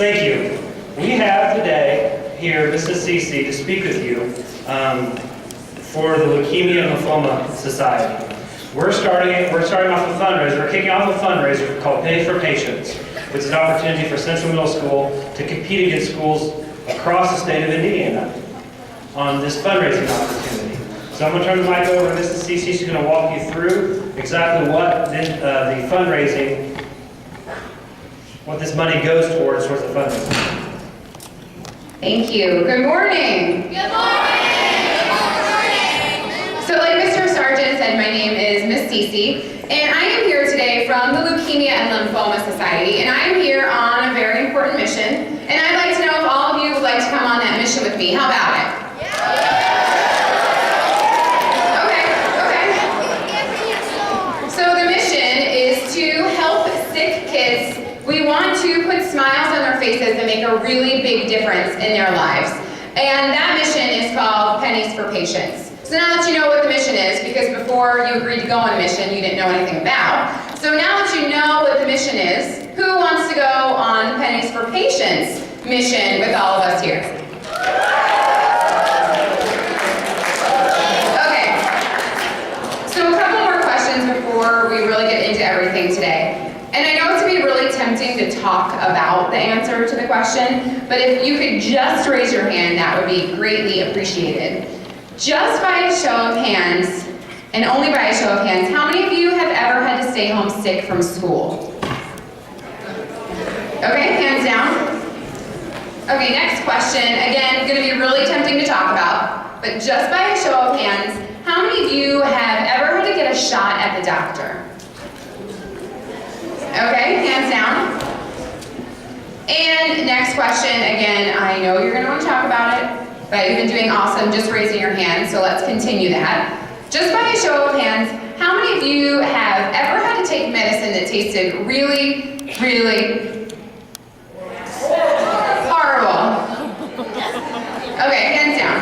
Thank you. We have today here Mrs. Cece to speak with you for the Leukemia and Lymphoma Society. We're starting off a fundraiser. We're kicking off a fundraiser called Pennies for Patients, which is an opportunity for Central Middle School to compete against schools across the state of Indiana on this fundraising opportunity. So I'm going to turn the mic over to Mrs. Cece. She's going to walk you through exactly what the fundraising, what this money goes towards the fundraising. Thank you. Good morning. Good morning. So like Mr. Sargent said, my name is Miss Cece, and I am here today from the Leukemia and Lymphoma Society, and I am here on a very important mission, and I'd like to know if all of you would like to come on that mission with me. How about it? Okay. So the mission is to help sick kids. We want to put smiles on their faces and make a really big difference in their lives. And that mission is called Pennies for Patients. So now that you know what the mission is, because before you agreed to go on a mission you didn't know anything about. So now that you know what the mission is, who wants to go on the Pennies for Patients mission with all of us here? Okay. So a couple more questions before we really get into everything today. And I know it can be really tempting to talk about the answer to the question, but if you could just raise your hand, that would be greatly appreciated. Just by a show of hands, and only by a show of hands, how many of you have ever had to stay home sick from school? Okay, hands down. Okay, next question. Again, going to be really tempting to talk about, but just by a show of hands, how many of you have ever had to get a shot at the doctor? Okay, hands down. And next question, again, I know you're going to want to talk about it, but you've been doing awesome just raising your hand, so let's continue that. Just by a show of hands, how many of you have ever had to take medicine that tasted really, really horrible? Okay, hands down.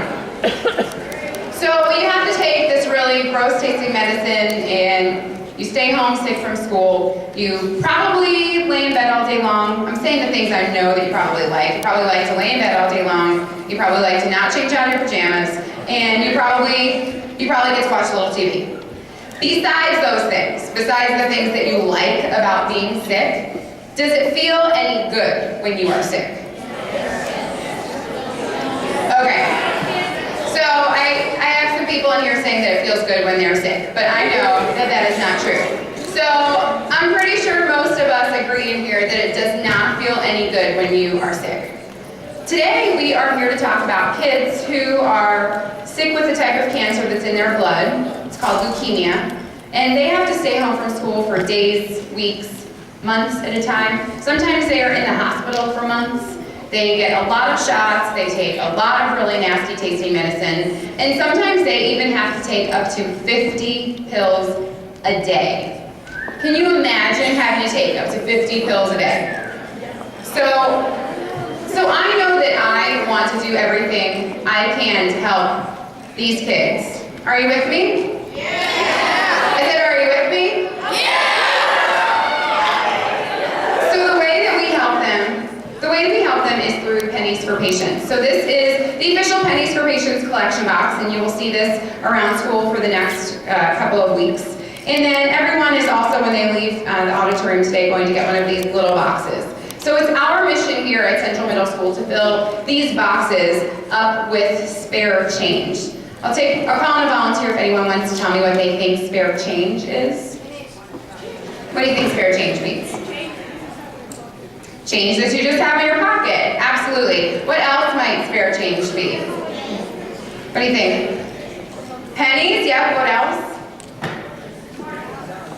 So you have to take this really gross tasting medicine and you stay home sick from school. You probably lay in bed all day long. I'm saying the things I know that you probably like. You probably like to lay in bed all day long. You probably like to not change out your pajamas. And you probably get to watch a little TV. Besides those things, besides the things that you like about being sick, does it feel any good when you are sick? Okay. So I have some people in here saying that it feels good when they're sick, but I know that that is not true. So I'm pretty sure most of us agree in here that it does not feel any good when you are sick. Today we are here to talk about kids who are sick with a type of cancer that's in their blood. It's called leukemia, and they have to stay home from school for days, weeks, months at a time. Sometimes they are in the hospital for months. They get a lot of shots, they take a lot of really nasty tasting medicine, and sometimes they even have to take up to 50 pills a day. Can you imagine having to take up to 50 pills a day? So I know that I want to do everything I can to help these kids. Are you with me? Yeah! I said, are you with me? Yeah! So the way that we help them is through Pennies for Patients. So this is the official Pennies for Patients collection box, and you will see this around school for the next couple of weeks. And then everyone is also, when they leave the auditorium today, going to get one of these little boxes. So it's our mission here at Central Middle School to fill these boxes up with spare change. I'll call on a volunteer if anyone wants to tell me what they think spare change is. What do you think spare change means? Change that you just have in your pocket. Absolutely. What else might spare change be? What do you think? Pennies? Yep. What else?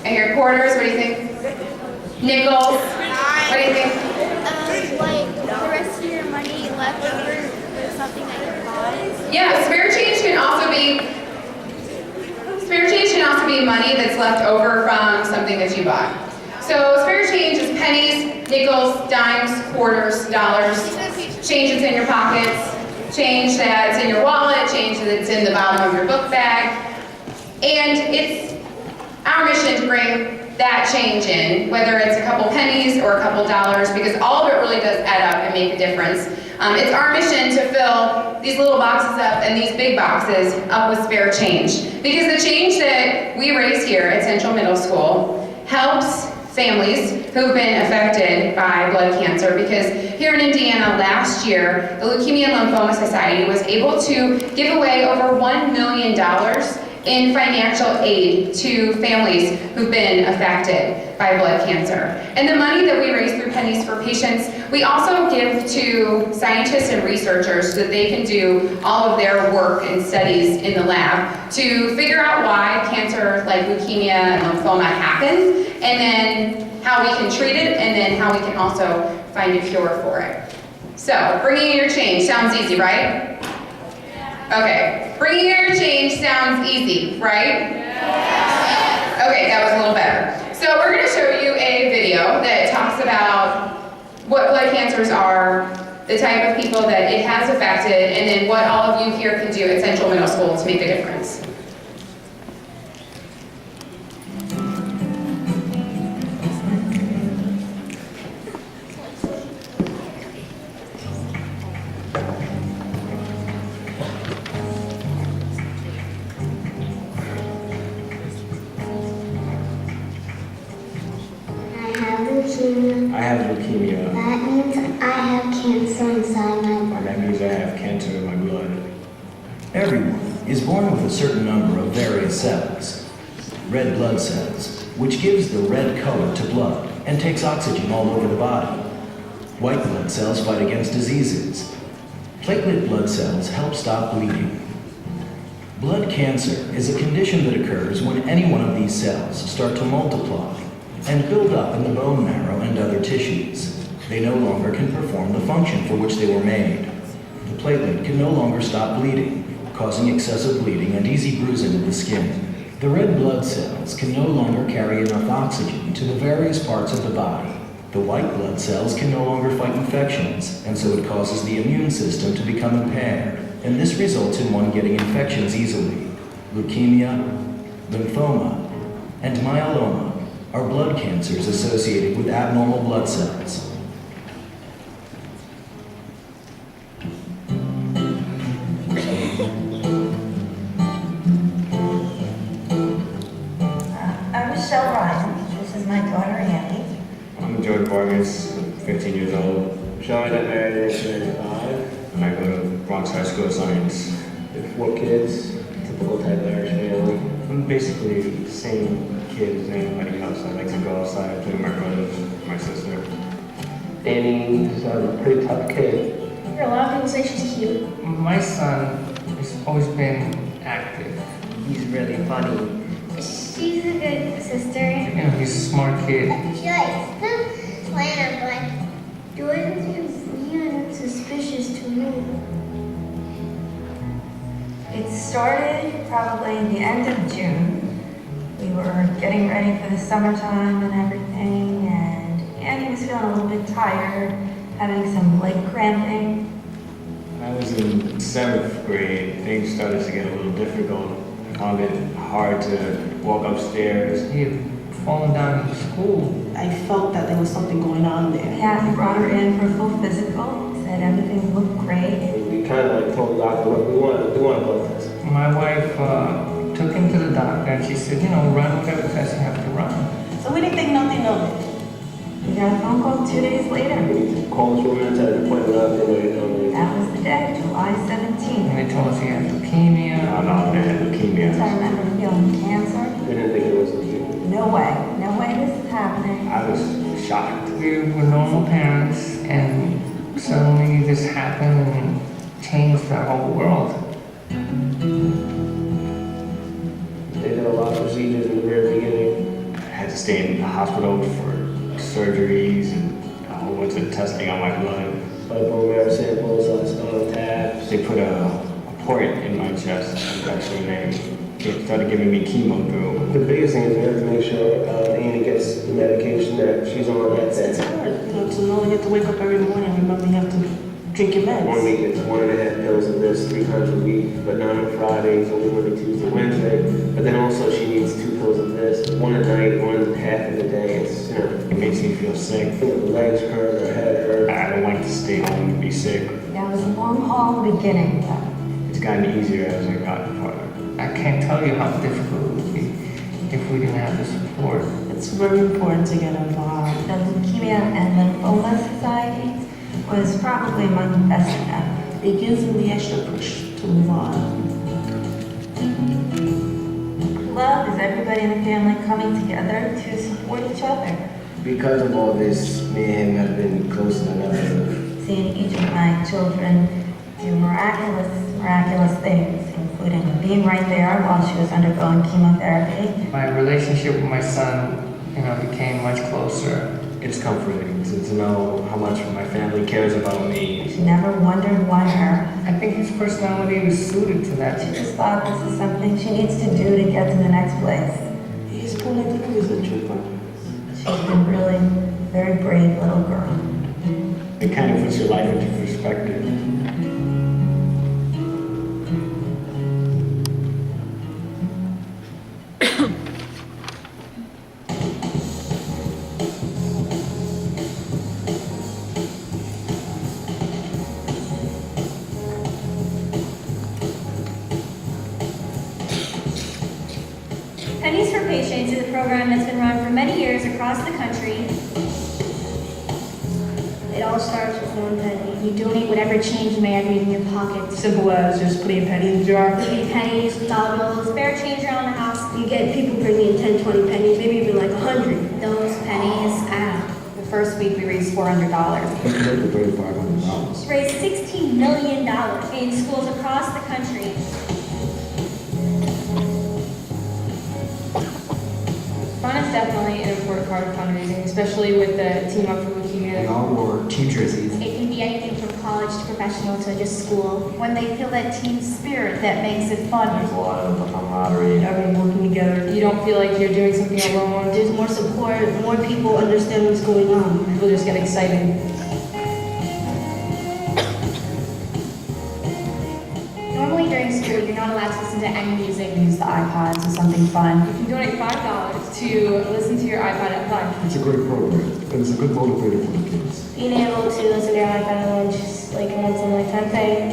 And your quarters? What do you think? Nickels? What do you think? Like the rest of your money left over for something that you bought. Yeah, spare change can also be money that's left over from something that you bought. So spare change is pennies, nickels, dimes, quarters, dollars, change that's in your pockets, change that's in your wallet, change that's in the bottom of your book bag. And it's our mission to bring that change in, whether it's a couple pennies or a couple dollars, because all of it really does add up and make a difference. It's our mission to fill these little boxes up and these big boxes up with spare change. Because the change that we raise here at Central Middle School helps families who've been affected by blood cancer, because here in Indiana last year, the Leukemia and Lymphoma Society was able to give away over $1 million in financial aid to families who've been affected by blood cancer. And the money that we raise through Pennies for Patients, we also give to scientists and researchers so that they can do all of their work and studies in the lab to figure out why cancer like leukemia and lymphoma happens, and then how we can treat it, and then how we can also find a cure for it. So, bringing your change sounds easy, right? Okay, bringing your change sounds easy, right? Okay, that was a little better. So we're going to show you a video that talks about what blood cancers are, the type of people that it has affected, and then what all of you here can do at Central Middle School to make a difference. I have leukemia. That means I have cancer inside my body. That means I have cancer in my blood. Everyone is born with a certain number of various cells. Red blood cells, which gives the red color to blood and takes oxygen all over the body. White blood cells fight against diseases. Platelet blood cells help stop bleeding. Blood cancer is a condition that occurs when any one of these cells start to multiply and build up in the bone marrow and other tissues. They no longer can perform the function for which they were made. The platelet can no longer stop bleeding, causing excessive bleeding and easy bruising of the skin. The red blood cells can no longer carry enough oxygen to the various parts of the body. The white blood cells can no longer fight infections, and so it causes the immune system to become impaired, and this results in one getting infections easily. Leukemia, lymphoma, and myeloma are blood cancers associated with abnormal blood cells. I'm Michelle Ryan. This is my daughter, Andy. I'm George Vargas, 15 years old. Michelle, I got married at 35. And I go to Bronx High School of Science. With 4 kids, typical type of Irish family. I'm basically the same kid as anybody else. I like to go outside, play with my brothers, my sister. Danny's a pretty tough kid. A lot of people say she's cute. My son has always been active. He's really funny. She's a good sister. You know, he's a smart kid. She likes to plan, but Jordan's weird and suspicious to me. It started probably in the end of June. We were getting ready for the summertime and everything, and Andy was feeling a little bit tired, having some leg cramping. When I was in 7th grade, things started to get a little difficult. I found it hard to walk upstairs. He had fallen down in school. I felt that there was something going on there. Yeah, we brought her in for a full physical, said everything looked great. We kind of like told the doctor, look, we want a blood test. My wife took him to the doctor and she said, you know, run whatever test you have to run. So we didn't think nothing of it. We got a phone call 2 days later. We need to call this woman and set an appointment up and wait on me. That was the day, July 17th. And they told us he had leukemia. I found out that I had So I leukemia. remember feeling cancer. We didn't think it was leukemia. No way this is happening. I was shocked. We were normal parents and suddenly this happened and changed our whole world. They did a lot of procedures in the very beginning. I had to stay in the hospital for surgeries and a whole bunch of testing on my blood. Like bone marrow samples, tabs. They put a port in my chest, actually, and they started giving me chemo through. The biggest thing is we have to make sure Annie gets the medication that she's on that It's day. hard, to know you have to wake up every morning and remember you have to drink your meds. 1 week it's 1.5 pills of this 3 times a week, but not on Fridays, only Monday, Tuesday, Wednesday. But then also she needs 2 pills of this, 1 at night, 1 half feel sick. The legs hurt, her head hurt. I don't like to stay home and be sick. That was a long haul in the beginning, but It's gotten easier as I got farther. I can't tell you how difficult it would be if we didn't have the support. It's very important to get involved. the Leukemia and Lymphoma Society was probably among the best ever. It gives them the extra push to move on. Love is everybody in the family coming together to support each other. Because of all this, me and him have been closer than ever. Seeing each of my children do miraculous things, including being right there while she was undergoing chemotherapy. My relationship with my son, became much closer. It's comforting to know how much my family cares about me. She never wondered why her. I think his personality was suited to that. She just thought this is something she needs to do to get to the next place. He's pulling through as a trooper. She's a really very brave little girl. It kind of puts your life into perspective. Pennies for Patients is a program that's been run for many years across the country. It all starts with one penny. You donate whatever change you may have in your pocket. Simple as just putting a penny in the jar. Maybe pennies, dollars, spare change around the house. You get people bringing in 10, 20 pennies, maybe even like 100. Those pennies add up. The first week we raised $400. We collected $3,500. Raised $16 million in schools across the country. Fun is definitely an important part of fundraising, especially with the Team Up for Leukemia. We all wore team jerseys. It can be anything from college to professional to just school. When they feel that team spirit that makes it fun. There's a lot of camaraderie. Everyone working together. You don't feel like you're doing something alone. There's more support, more people understand what's going on. People just get excited. Normally during school, you're not allowed to listen to any music. Use the iPods or something fun. You can donate $5 to listen to your iPod at lunch. It's a great program, and it's a good motivator for the kids. Being able to listen to your iPad at lunch is like a once in a lifetime thing.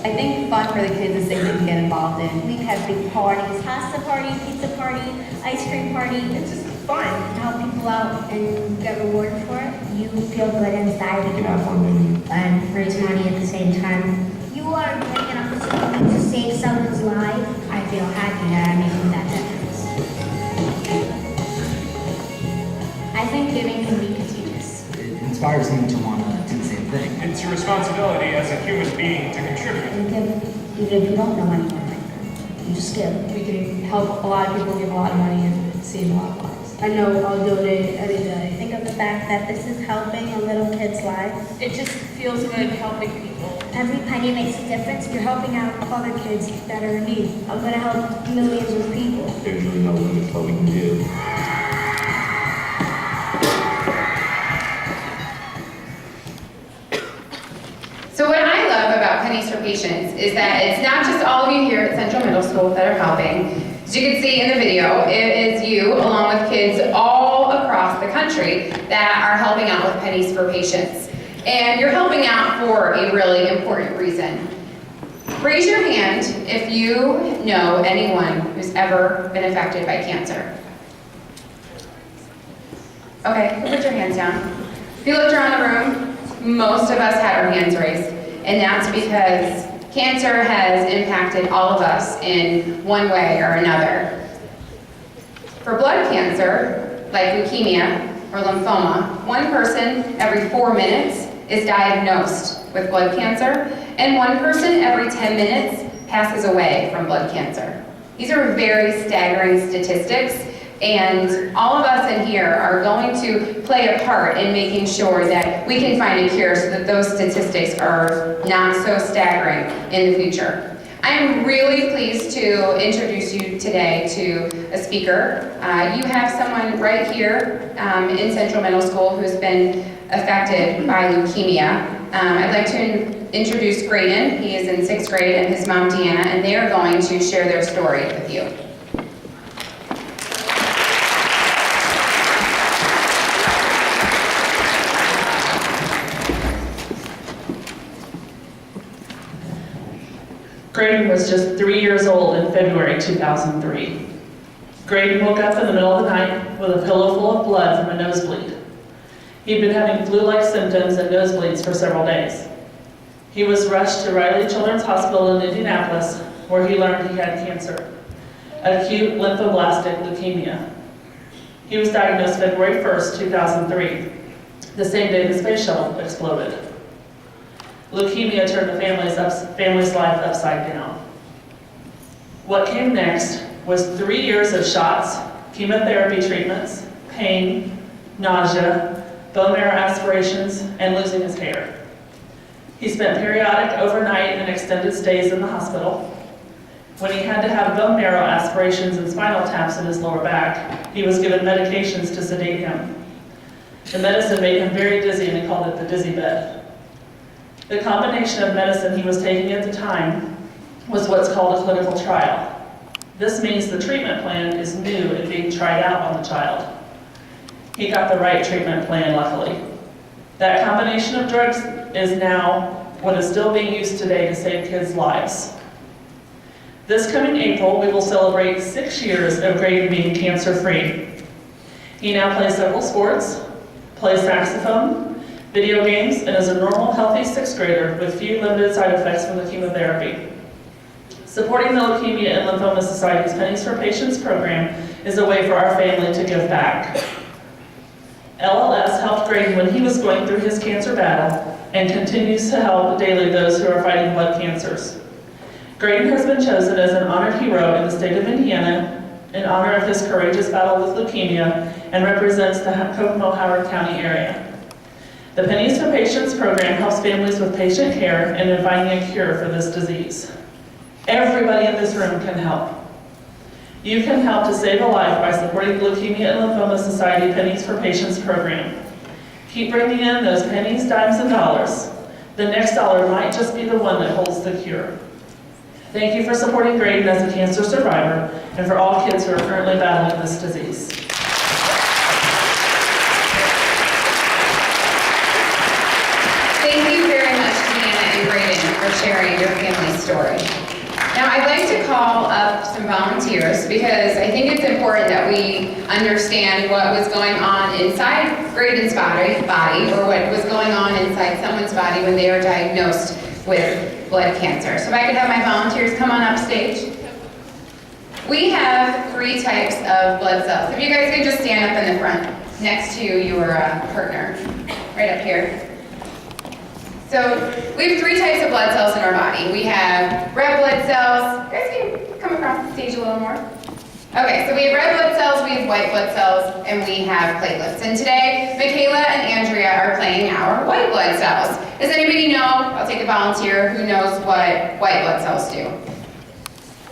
I think fun for the kids is things they can get involved in. We have big parties, pasta party, pizza party, ice cream party. It's just fun to help people out and get rewarded for it. You feel good inside. You can have fun maybe. And raise money at the same time. You are doing an opportunity to save someone's life. I feel happy that I'm making that difference. I think giving can be contagious. It inspires them to want to do the same thing. It's your responsibility as a human being to contribute. You give, even if you don't know anyone like that. You just give. We can help a lot of people give a lot of money and save a lot of lives. I know I'll donate any day. Think of the fact that this is helping a little kid's life. It just feels good helping people. Every penny makes a difference. You're helping out other kids that are in need. I'm gonna help millions of people. There's really no limit to what we can do. So what I love about Pennies for Patients is that it's not just all of you here at Central Middle School that are helping. As you can see in the video, it is you, along with kids all across the country, that are helping out with Pennies for Patients. And you're helping out for a really important reason. Raise your hand if you know anyone who's ever been affected by cancer. Okay, put your hands down. If you looked around the room, most of us had our hands raised, and that's because cancer has impacted all of us in one way or another. For blood cancer, like leukemia or lymphoma, one person every 4 minutes is diagnosed with blood cancer, and one person every 10 minutes passes away from blood cancer. These are very staggering statistics, and all of us in here are going to play a part in making sure that we can find a cure so that those statistics are not so staggering in the future. I'm really pleased to introduce you today to a speaker. You have someone right here in Central Middle School who's been affected by leukemia. I'd like to introduce Graydon. He is in 6th grade, and his mom Deanna, and they are going to share their story with you. Graydon was just 3 years old in February 2003. Graydon woke up in the middle of the night with a pillow full of blood from a nosebleed. He'd been having flu-like symptoms and nosebleeds for several days. He was rushed to Riley Children's Hospital in Indianapolis, where he learned he had cancer, acute lymphoblastic leukemia. He was diagnosed February 1st, 2003, the same day the space shuttle exploded. Leukemia turned the family's life upside down. What came next was 3 years of shots, chemotherapy treatments, pain, nausea, bone marrow aspirations, and losing his hair. He spent periodic overnight and extended stays in the hospital. When he had to have bone marrow aspirations and spinal taps in his lower back, he was given medications to sedate him. The medicine made him very dizzy, and he called it the dizzy bed. The combination of medicine he was taking at the time was what's called a clinical trial. This means the treatment plan is new and being tried out on the child. He got the right treatment plan, luckily. That combination of drugs is now what is still being used today to save kids' lives. This coming April, we will celebrate 6 years of Graydon being cancer-free. He now plays several sports, plays saxophone, video games, and is a normal, healthy 6th grader with few limited side effects from the chemotherapy. Supporting the Leukemia and Lymphoma Society's Pennies for Patients program is a way for our family to give back. LLS helped Graydon when he was going through his cancer battle and continues to help daily those who are fighting blood cancers. Graydon has been chosen as an honored hero in the state of Indiana in honor of his courageous battle with leukemia and represents the Kokomo-Howard County area. The Pennies for Patients program helps families with patient care and in finding a cure for this disease. Everybody in this room can help. You can help to save a life by supporting the Leukemia and Lymphoma Society Pennies for Patients program. Keep bringing in those pennies, dimes, and dollars. The next dollar might just be the one that holds the cure. Thank you for supporting Graydon as a cancer survivor and for all kids who are currently battling this disease. Thank you very much, Deanna and Graydon, for sharing your family story. Now, I'd like to call up some volunteers because I think it's important that we understand what was going on inside Graydon's body, or what was going on inside someone's body when they are diagnosed with blood cancer. So if I could have my volunteers come on up stage. We have 3 types of blood cells. If you guys could just stand up in the front next to your partner, right up here. So we have 3 types of blood cells in our body. We have red blood cells. You guys can come across the stage a little more. Okay, so we have red blood cells, we have white blood cells, and we have platelets. And today, Michaela and Andrea are playing our white blood cells. Does anybody know, I'll take a volunteer, who knows what white blood cells do?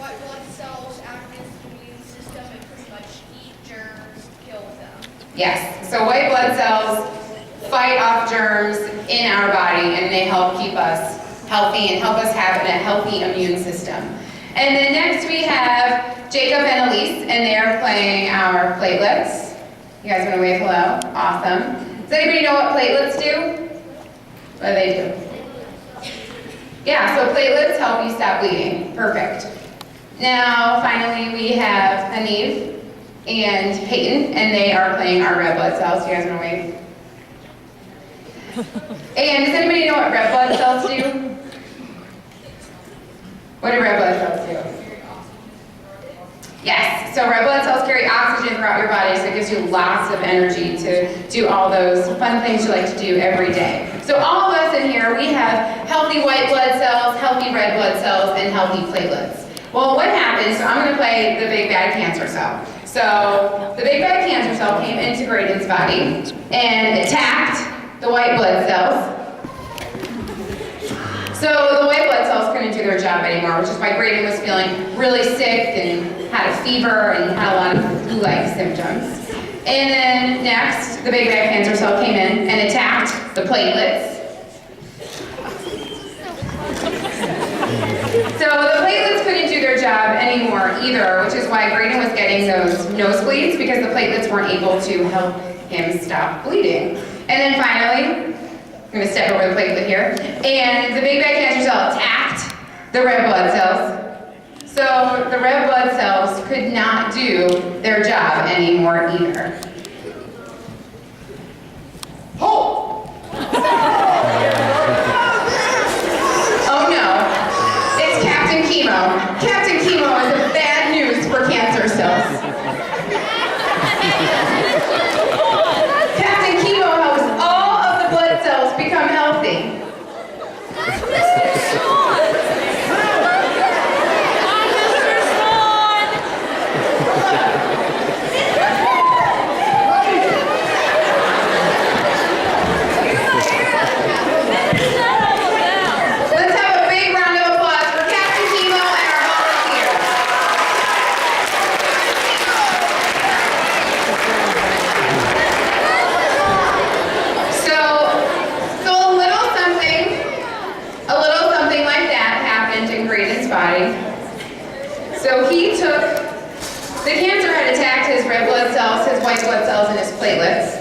White blood cells activate the immune system and pretty much eat germs, kill them. Yes, so white blood cells fight off germs in our body, and they help keep us healthy and help us have a healthy immune system. And then next we have Jacob and Elise, and they're playing our platelets. You guys want to wave hello? Awesome. Does anybody know what platelets do? What do they do? Yeah, so platelets help you stop bleeding. Perfect. Now, finally, we have Aniv and Peyton, and they are playing our red blood cells. You guys want to wave? And does anybody know what red blood cells do? What do red blood cells do? Yes, so red blood cells carry oxygen throughout your body, so it gives you lots of energy to do all those fun things you like to do every day. So all of us in here, we have healthy white blood cells, healthy red blood cells, and healthy platelets. Well, what happens, so I'm going to play the big bad cancer cell. So the big bad cancer cell came into Graydon's body and attacked the white blood cells. So the white blood cells couldn't do their job anymore, which is why Graydon was feeling really sick and had a fever and had a lot of flu-like symptoms. And then next, the big bad cancer cell came in and attacked the platelets. So the platelets couldn't do their job anymore either, which is why Graydon was getting those nosebleeds, because the platelets weren't able to help him stop bleeding. And then finally, I'm going to step over the platelet here, and the big bad cancer cell attacked the red blood cells. So the red blood cells could not do their job anymore either. Oh! Oh no, it's Captain Chemo. Captain Chemo is bad news for cancer cells. Captain Chemo helps all of the blood cells become healthy. Let's have a big round of applause for Captain Chemo and our volunteers. So a little something like that happened in Graydon's body. So he took, the cancer had attacked his red blood cells, his white blood cells, and his platelets.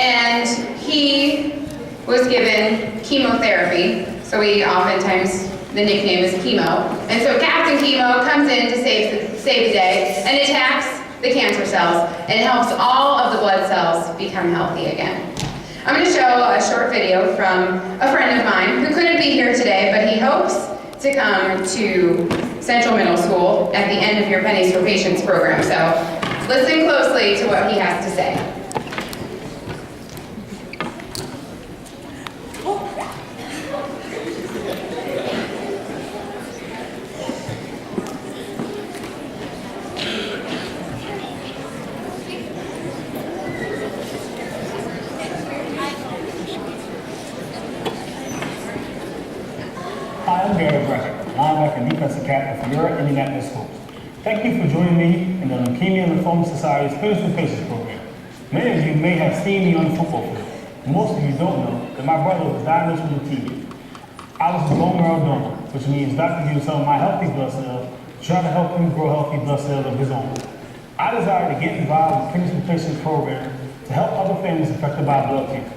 And he was given chemotherapy. So we oftentimes, the nickname is Chemo. And so Captain Chemo comes in to save the day and attacks the cancer cells and helps all of the blood cells become healthy again. I'm going to show a short video from a friend of mine who couldn't be here today, but he hopes to come to Central Middle School at the end of your Pennies for Patients program. So listen closely to what he has to say. Hi, I'm Gary Brecker, linebacker and defensive captain for your Indianapolis Schools. Thank you for joining me in the Leukemia and Lymphoma Society's Pennies for Patients program. Many of you may have seen me on the football field. Most of you don't know that my brother was diagnosed with leukemia. I was his bone marrow donor, which means doctors used some of my healthy blood cells to try to help him grow healthy blood cells of his own. I decided to get involved with the Pennies for Patients program to help other families affected by blood cancer.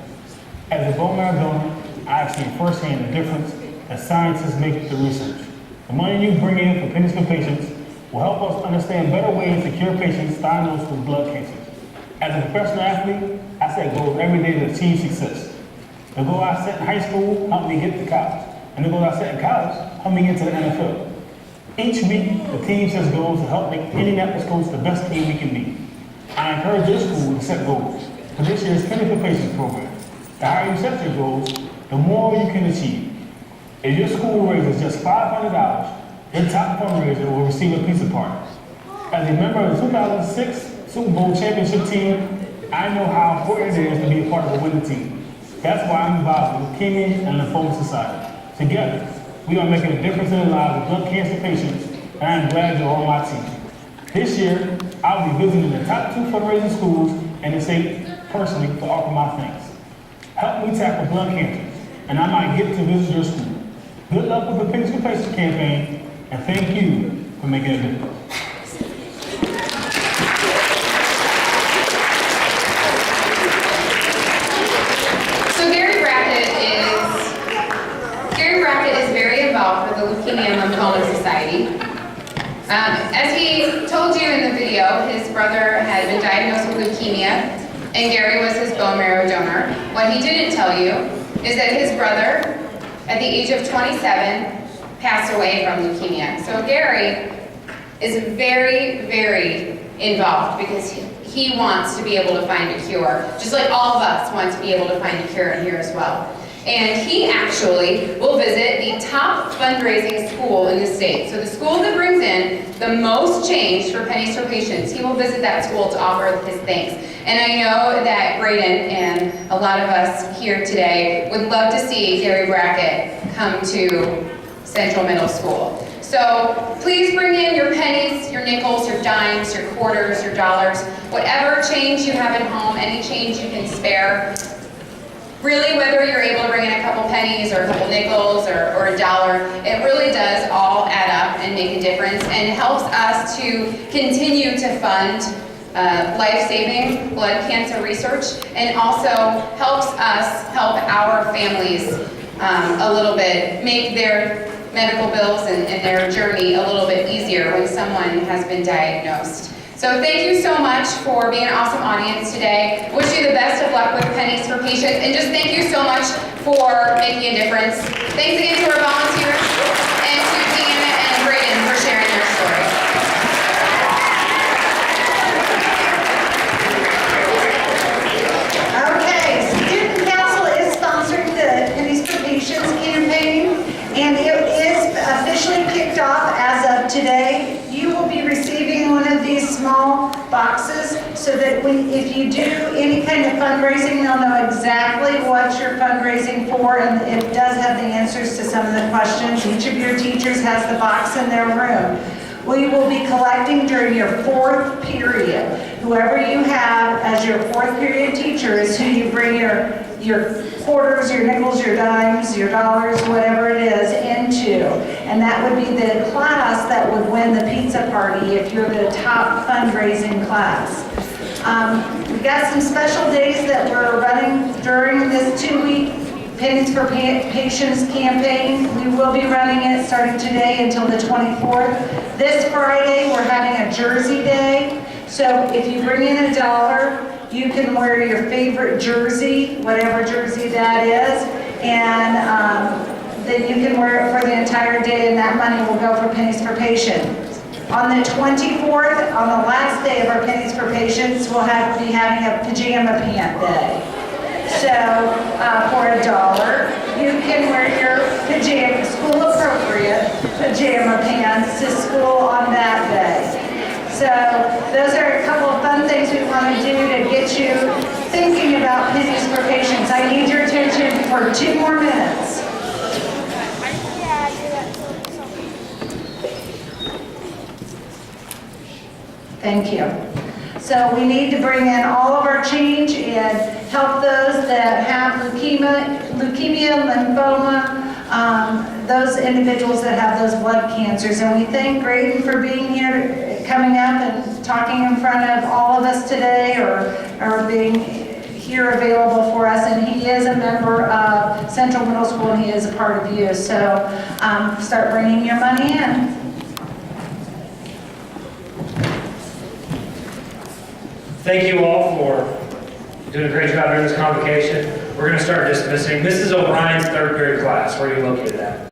As a bone marrow donor, I have seen firsthand the difference that scientists make the research. The money you bring in for Pennies for Patients will help us understand better ways to cure patients diagnosed with blood cancers. As a professional athlete, I set goals every day to achieve success. The goal I set in high school helped me get to college, and the goal I set in college helped me get to the NFL. Each week, the team sets goals to help make Indianapolis Schools the best team we can be. I encourage your school to set goals for this year's Pennies for Patients program. The higher you set your goals, the more you can achieve. If your school raises just $500, your top fundraiser will receive a pizza party. As a member of the 2006 Super Bowl championship team, I know how important it is to be a part of a winning team. That's why I'm involved with Leukemia and Lymphoma Society. Together, we are making a difference in the lives of blood cancer patients, and I'm glad you're on my team. This year, I'll be visiting the top 2 fundraising schools in the state personally to offer my thanks. Help me tackle blood cancer, and I might get to visit your school. Good luck with the Pennies for Patients campaign, and thank you for making a difference. So Gary Brackett is very involved with the Leukemia and Lymphoma Society. As he told you in the video, his brother had been diagnosed with leukemia, and Gary was his bone marrow donor. What he didn't tell you is that his brother, at the age of 27, passed away from leukemia. So Gary is very, very involved because he wants to be able to find a cure, just like all of us want to be able to find a cure in here as well. And he actually will visit the top fundraising school in the state. So the school that brings in the most change for Pennies for Patients, he will visit that school to offer his thanks. And I know that Graydon and a lot of us here today would love to see Gary Brackett come to Central Middle School. So please bring in your pennies, your nickels, your dimes, your quarters, your dollars, whatever change you have at home, any change you can spare. Really, whether you're able to bring in a couple pennies or a couple nickels or a dollar, it really does all add up and make a difference and helps us to continue to fund life-saving blood cancer research, and also helps us help our families a little bit make their medical bills and their journey a little bit easier when someone has been diagnosed. So thank you so much for being an awesome audience today. Wish you the best of luck with Pennies for Patients, and just thank you so much for making a difference. Thanks again to our volunteers and to Deanna and Braden for sharing their story. Okay, Student Council is sponsoring the Pennies for Patients campaign, and it is officially kicked off as of today. You will be receiving one of these small boxes so that if you do any kind of fundraising, they'll know exactly what you're fundraising for, and it does have the answers to some of the questions. Each of your teachers has the box in their room. We will be collecting during your 4th period. Whoever you have as your 4th period teacher is who you bring your quarters, your nickels, your dimes, your dollars, whatever it is, into. And that would be the class that would win the pizza party if you're the top fundraising class. We've got some special days that we're running during this 2-week Pennies for Patients campaign. We will be running it starting today until the 24th. This Friday, we're having a jersey day. So if you bring in $1, you can wear your favorite jersey, whatever jersey that is, and then you can wear it for the entire day, and that money will go for Pennies for Patients. On the 24th, on the last day of our Pennies for Patients, we'll be having a pajama pant day. So for $1, you can wear your pajama, school appropriate pajama pants to school on that day. So those are a couple of fun things we want to do to get you thinking about Pennies for Patients. I need your attention for 2 more minutes. Thank you. So we need to bring in all of our change and help those that have leukemia, lymphoma, those individuals that have those blood cancers. And we thank Graydon for being here, coming up and talking in front of all of us today, or being here available for us. And he is a member of Central Middle School, and he is a part of you. So start bringing your money in. Thank you all for doing a great job during this convocation. We're going to start dismissing. Mrs. O'Brien's 3rd period class. Where are you located at?